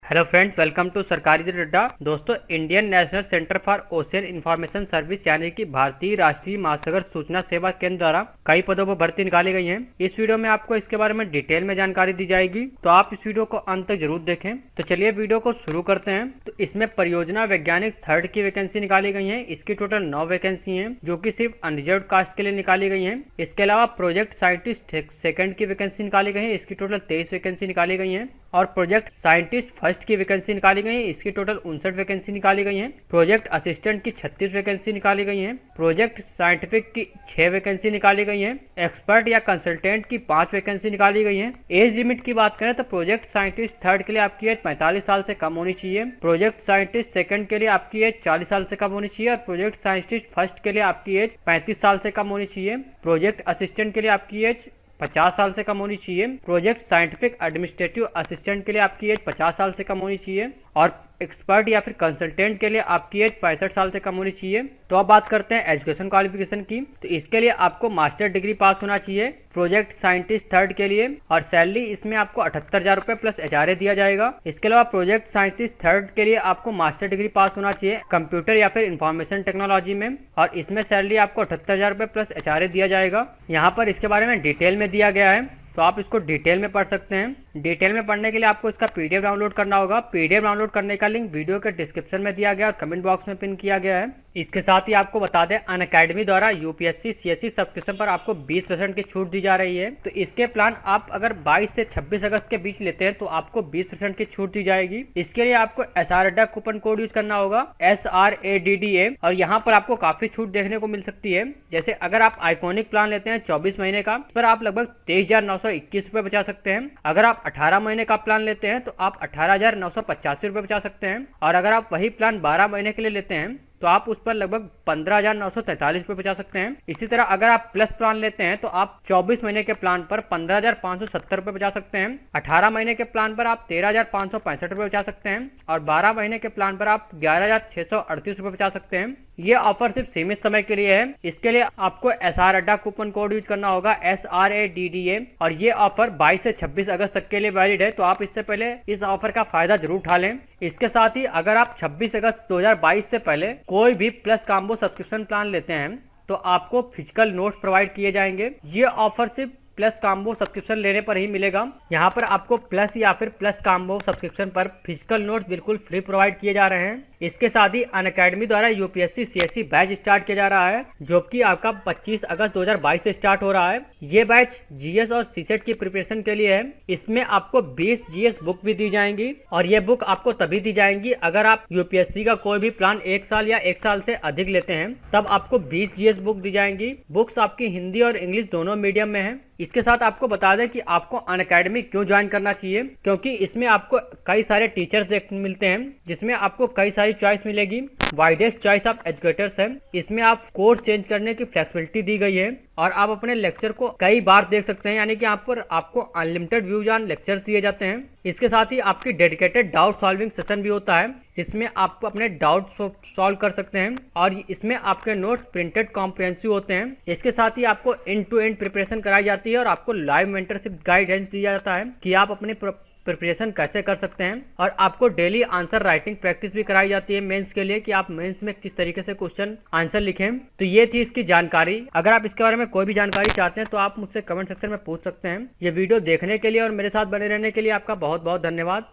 Hello friends, welcome to सरकारी अड्डा। दोस्तों, Indian national centre for ocean information service यानी कि भारतीय राष्ट्रीय महासागर सूचना सेवा केंद्र द्वारा कई पदों पर भर्ती निकाली गई है। इस वीडियो में आपको इसके बारे में डिटेल में जानकारी दी जाएगी, तो आप इस वीडियो को अंत तक जरूर देखें। तो चलिए वीडियो को शुरू करते हैं। तो इसमें परियोजना वैज्ञानिक थर्ड की वैकेंसी निकाली गई है। इसकी टोटल 9 वैकेंसी है, जो की सिर्फ अनरिजर्व कास्ट के लिए निकाली गई है। इसके अलावा प्रोजेक्ट साइंटिस्ट सेकंड की वैकेंसी निकाली गई है। इसकी टोटल 23 वैकेंसी निकाली गई है। और प्रोजेक्ट साइंटिस्ट फर्स्ट की वैकेंसी निकाली गई है। इसकी टोटल 59 वैकेंसी निकाली गई है। प्रोजेक्ट असिस्टेंट की 36 वैकेंसी निकाली गई है। प्रोजेक्ट साइंटिफिक की 6 वैकेंसी निकाली गई है। एक्सपर्ट या कंसल्टेंट की 5 वैकेंसी निकाली गई है। एज लिमिट की बात करें तो प्रोजेक्ट साइंटिस्ट थर्ड के लिए आपकी एज 45 साल से कम होनी चाहिए। प्रोजेक्ट साइंटिस्ट सेकंड के लिए आपकी एज 40 साल से कम होनी चाहिए। और प्रोजेक्ट साइंटिस्ट फर्स्ट के लिए आपकी एज 35 साल से कम होनी चाहिए। प्रोजेक्ट असिस्टेंट के लिए आपकी एज 50 साल से कम होनी चाहिए। प्रोजेक्ट साइंटिफिक एडमिनिस्ट्रेटिव असिस्टेंट के लिए आपकी एज 50 साल से कम होनी चाहिए। और एक्सपर्ट या फिर कंसल्टेंट के लिए आपकी एज 65 साल से कम होनी चाहिए। तो अब बात करते हैं एजुकेशन क्वालिफिकेशन की। तो इसके लिए आपको मास्टर डिग्री पास होना चाहिए प्रोजेक्ट साइंटिस्ट थर्ड के लिए। और सैलरी इसमें आपको 78,000 रुपए प्लस एचआरए दिया जाएगा। इसके अलावा प्रोजेक्ट साइंटिस्ट थर्ड के लिए आपको मास्टर डिग्री पास होना चाहिए कंप्यूटर या फिर इंफॉर्मेशन टेक्नोलॉजी में। और इसमें सैलरी आपको 78,000 रुपए प्लस एचआरए दिया जाएगा। यहाँ पर इसके बारे में डिटेल में दिया गया है, तो आप इसको डिटेल में पढ़ सकते हैं। डिटेल में पढ़ने के लिए आपको इसका पीडीएफ डाउनलोड करना होगा। पीडीएफ डाउनलोड करने का लिंक वीडियो के डिस्क्रिप्शन में दिया गया और कमेंट बॉक्स में पिन किया गया है। इसके साथ ही आपको बता दें, अनअकैडमी द्वारा यूपीएससी सीएससी सब्सक्रिप्शन पर आपको 20% की छूट दी जा रही है। तो इसके प्लान आप अगर 22 से 26 अगस्त के बीच लेते हैं तो आपको 20% की छूट दी जाएगी। इसके लिए आपको SRADDA कूपन कोड यूज करना होगा, SRADDA। और यहाँ पर आपको काफी छूट देखने को मिल सकती है। जैसे अगर आप आइकॉनिक प्लान लेते हैं 24 महीने का, इस पर आप लगभग 23,921 रुपए बचा सकते हैं। अगर आप 18 महीने का प्लान लेते हैं तो आप 18,985 रुपए बचा सकते हैं। और अगर आप वही प्लान 12 महीने के लिए लेते हैं तो आप उस पर लगभग 15,943 रुपए बचा सकते हैं। इसी तरह अगर आप प्लस प्लान लेते हैं तो आप 24 महीने के प्लान पर 15,570 रुपए बचा सकते हैं। 18 महीने के प्लान पर आप 13,565 रुपए बचा सकते हैं। और 12 महीने के प्लान पर आप 11,638 रुपए बचा सकते हैं। ये ऑफर सिर्फ सीमित समय के लिए है। इसके लिए आपको SRADDA कूपन कोड यूज करना होगा, SRADDA। और ये ऑफर 22 से 26 अगस्त तक के लिए वैलिड है, तो आप इससे पहले इस ऑफर का फायदा जरूर उठा लें। इसके साथ ही अगर आप 26 अगस्त 2022 से पहले कोई भी प्लस कॉम्बो सब्सक्रिप्शन प्लान लेते हैं तो आपको फिजिकल नोट्स प्रोवाइड किए जाएंगे। ये ऑफर सिर्फ प्लस कॉम्बो सब्सक्रिप्शन लेने पर ही मिलेगा। यहाँ पर आपको प्लस या फिर प्लस कॉम्बो सब्सक्रिप्शन पर फिजिकल नोट्स बिल्कुल फ्री प्रोवाइड किए जा रहे हैं। इसके साथ ही अनअकैडमी द्वारा यूपीएससी सीएससी बैच स्टार्ट किया जा रहा है, जो कि आपका 25 अगस्त 2022 से स्टार्ट हो रहा है। ये बैच जीएस और सीसेट की प्रिपरेशन के लिए है। इसमें आपको 20 जीएस बुक भी दी जाएंगी। और ये बुक आपको तभी दी जाएंगी अगर आप यूपीएससी का कोई भी प्लान 1 साल या 1 साल से अधिक लेते हैं, तब आपको 20 जीएस बुक दी जाएंगी। बुक्स आपकी हिंदी और इंग्लिश दोनों मीडियम में है। इसके साथ आपको बता दें कि आपको अनअकैडमी क्यों ज्वाइन करना चाहिए, क्योंकि इसमें आपको कई सारे टीचर्स देखने मिलते हैं, जिसमें आपको कई सारी चॉइस मिलेगी। वाइडेस्ट चॉइस ऑफ एजुकेटर्स है। इसमें आप कोर्स चेंज करने की फ्लेक्सिबिलिटी दी गई है। और आप अपने लेक्चर को कई बार देख सकते हैं, यानी कि यहाँ पर आपको अनलिमिटेड व्यूज ऑन लेक्चर्स दिए जाते हैं। इसके साथ ही आपकी डेडिकेटेड डाउट सॉल्विंग सेशन भी होता है। इसमें आप अपने डाउट सॉल्व कर सकते हैं। और इसमें आपके नोट्स प्रिंटेड कॉम्प्रिहेंसिव होते हैं। इसके साथ ही आपको एंड टू एंड प्रिपरेशन कराई जाती है। और आपको लाइव मेंटरशिप गाइडेंस दिया जाता है कि आप अपने प्रिपरेशन कैसे कर सकते हैं। और आपको डेली आंसर राइटिंग प्रैक्टिस भी कराई जाती है मेंस के लिए, कि आप मेंस में किस तरीके से क्वेश्चन आंसर लिखें। तो ये थी इसकी जानकारी। अगर आप इसके बारे में कोई भी जानकारी चाहते हैं तो आप मुझसे कमेंट सेक्शन में पूछ सकते हैं। ये वीडियो देखने के लिए और मेरे साथ बने रहने के लिए आपका बहुत बहुत धन्यवाद।